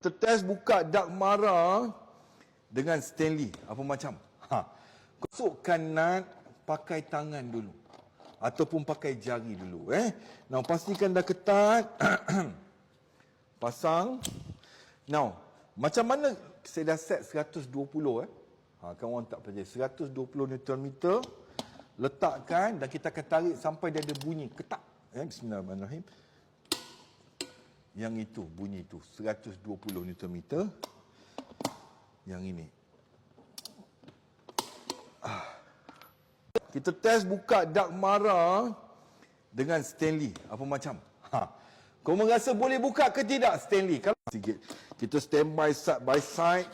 Test buka dak mara dengan Stanley. Apa macam? Masukkan nut pakai tangan dulu. Ataupun pakai jari dulu. Now, pastikan dah ketat. Pasang. Now, macam mana saya dah set 120 kan orang tak percaya. 120 Nm. Letakkan dan kita akan tarik sampai dia ada bunyi ketak. Bismillahirrahmanirrahim. Yang itu, bunyi itu 120 Nm. Yang ini. Kita test buka dak mara dengan Stanley. Apa macam? Kau merasa boleh buka ke tidak Stanley? Kalau sikit. Kita stand by side by side.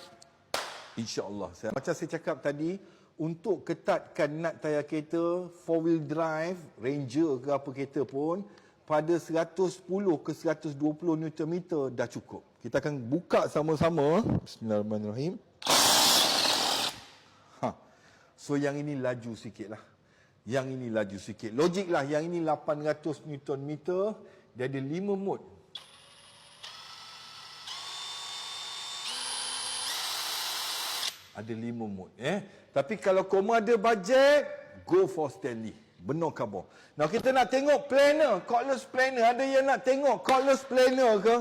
InsyaAllah. Macam saya cakap tadi, untuk ketatkan nut tayar kereta 4-wheel drive, Ranger ke apa kereta pun, pada 110 ke 120 Nm dah cukup. Kita akan buka sama-sama. Bismillahirrahmanirrahim. So yang ini laju sikit lah. Yang ini laju sikit. Logik lah, yang ini 800 Nm. Dia ada 5 mode. Ada 5 mode. Tapi kalau kamu ada bajet, go for Stanley. Benar khabar. Now kita nak tengok planner, cordless planner. Ada yang nak tengok cordless planner ke?